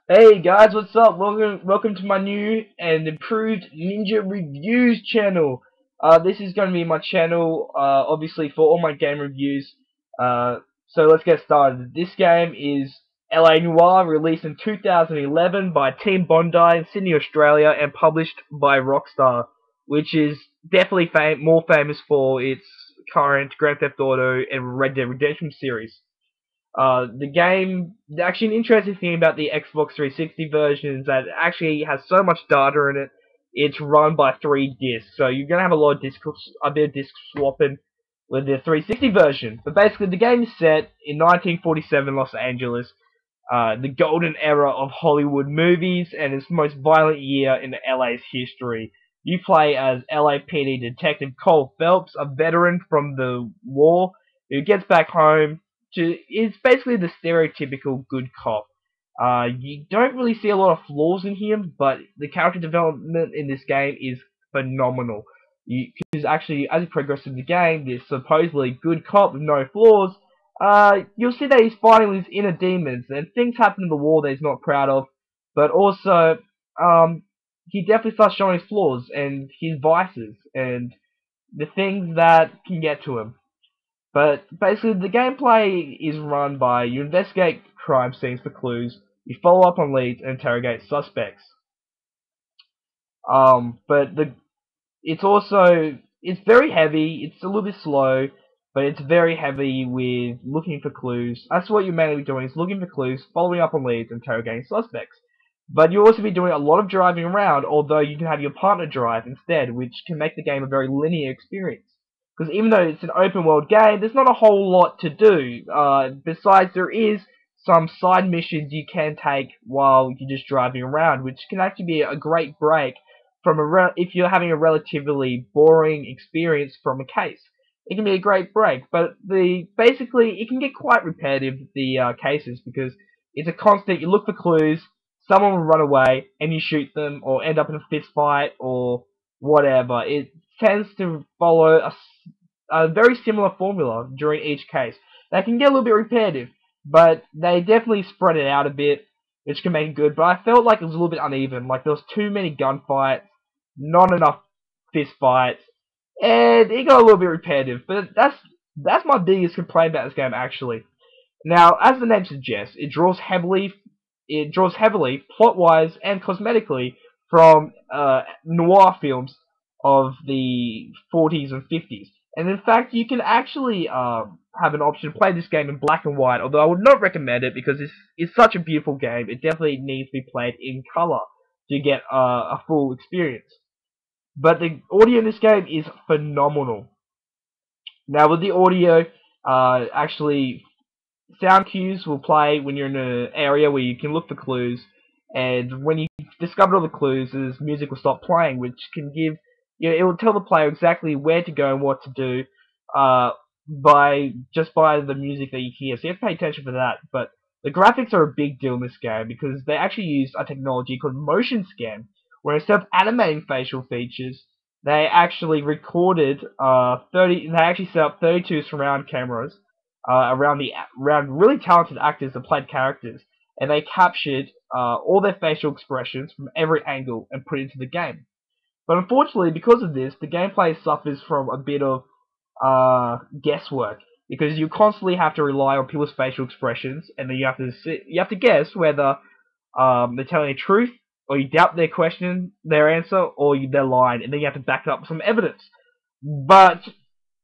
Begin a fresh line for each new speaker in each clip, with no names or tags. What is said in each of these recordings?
Hey guys, what's up? Welcome to my new and improved Ninja Reviews channel. This is going to be my channel, obviously for all my game reviews. So let's get started. This game is LA Noire, released in 2011 by Team Bondi in Sydney, Australia, and published by Rockstar, which is definitely more famous for its current Grand Theft Auto and Red Dead Redemption series. The game, actually, an interesting thing about the Xbox 360 version is that it actually has so much data in it. It's run by 3 discs, so you're gonna have a bit of disc swapping with the 360 version. But basically, the game is set in 1947 Los Angeles, the golden era of Hollywood movies, and its most violent year in LA's history. You play as LAPD Detective Cole Phelps, a veteran from the war who gets back home is basically the stereotypical good cop. You don't really see a lot of flaws in him, but the character development in this game is phenomenal. Because actually, as you progress through the game, this supposedly good cop with no flaws, you'll see that he's fighting with his inner demons, and things happen in the war that he's not proud of, but also, he definitely starts showing his flaws and his vices, and the things that can get to him. But basically, the gameplay is run by you investigate crime scenes for clues, you follow up on leads, and interrogate suspects. But it's very heavy. It's a little bit slow, but it's very heavy with looking for clues. That's what you're mainly doing: is looking for clues, following up on leads, interrogating suspects. But you'll also be doing a lot of driving around, although you can have your partner drive instead, which can make the game a very linear experience. Because even though it's an open world game, there's not a whole lot to do. Besides, there is some side missions you can take while you're just driving around, which can actually be a great break from if you're having a relatively boring experience from a case. It can be a great break, but basically it can get quite repetitive, the cases, because it's a constant. You look for clues, someone will run away, and you shoot them, or end up in a fist fight, or whatever. It tends to follow a very similar formula during each case. They can get a little bit repetitive, but they definitely spread it out a bit, which can make it good. But I felt like it was a little bit uneven. Like there was too many gunfights, not enough fist fights, and it got a little bit repetitive. But that's my biggest complaint about this game, actually. Now, as the name suggests, it draws heavily, plot-wise and cosmetically, from noir films of the 40s and 50s. And in fact, you can actually have an option to play this game in black and white, although I would not recommend it because it's such a beautiful game. It definitely needs to be played in color to get a full experience. But the audio in this game is phenomenal. Now, with the audio, actually, sound cues will play when you're in an area where you can look for clues, and when you discover all the clues, this music will stop playing, which can give it will tell the player exactly where to go and what to do, uh, by the music that you hear. So you have to pay attention for that. But the graphics are a big deal in this game because they actually use a technology called motion scan, where instead of animating facial features, they actually recorded 30. They actually set up 32 surround cameras around really talented actors that played characters, and they captured all their facial expressions from every angle and put it into the game. But unfortunately, because of this, the gameplay suffers from a bit of guesswork because you constantly have to rely on people's facial expressions, and then you have to guess whether they're telling the truth, or you doubt their answer, or they're lying, and then you have to back it up with some evidence. But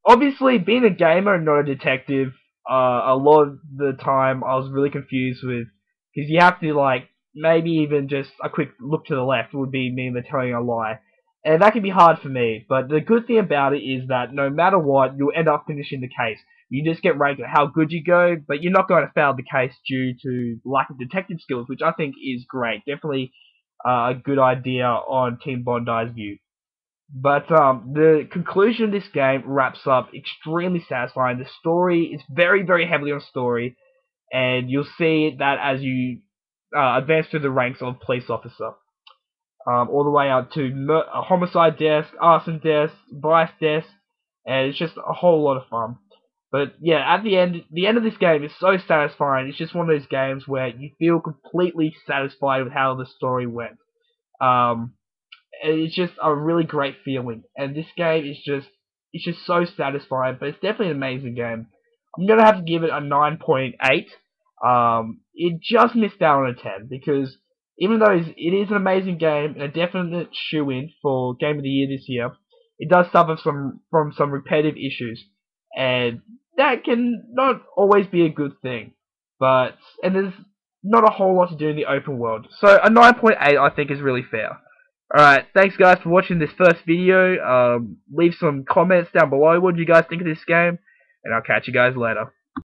obviously, being a gamer and not a detective, a lot of the time I was really confused with because you have to like maybe even just a quick look to the left would be mean they're telling a lie, and that can be hard for me. But the good thing about it is that no matter what, you'll end up finishing the case. You just get ranked at how good you go, but you're not going to fail the case due to lack of detective skills, which I think is great. Definitely a good idea on Team Bondi's view. But the conclusion of this game wraps up extremely satisfying. The story is very, very heavily on story, and you'll see that as you advance through the ranks of police officer, all the way up to a homicide desk, arson desk, vice desk, and it's just a whole lot of fun. But yeah, at the end of this game is so satisfying. It's just one of those games where you feel completely satisfied with how the story went. Um, it's just a really great feeling, and this game is just it's just so satisfying. But it's definitely an amazing game. I'm gonna have to give it a 9.8. It just missed out on a 10 because even though it is an amazing game and a definite shoe-in for Game of the Year this year, it does suffer from some repetitive issues, and that can not always be a good thing. But and there's not a whole lot to do in the open world, so a 9.8 I think is really fair. Alright, thanks guys for watching this first video. Leave some comments down below. What do you guys think of this game? And I'll catch you guys later.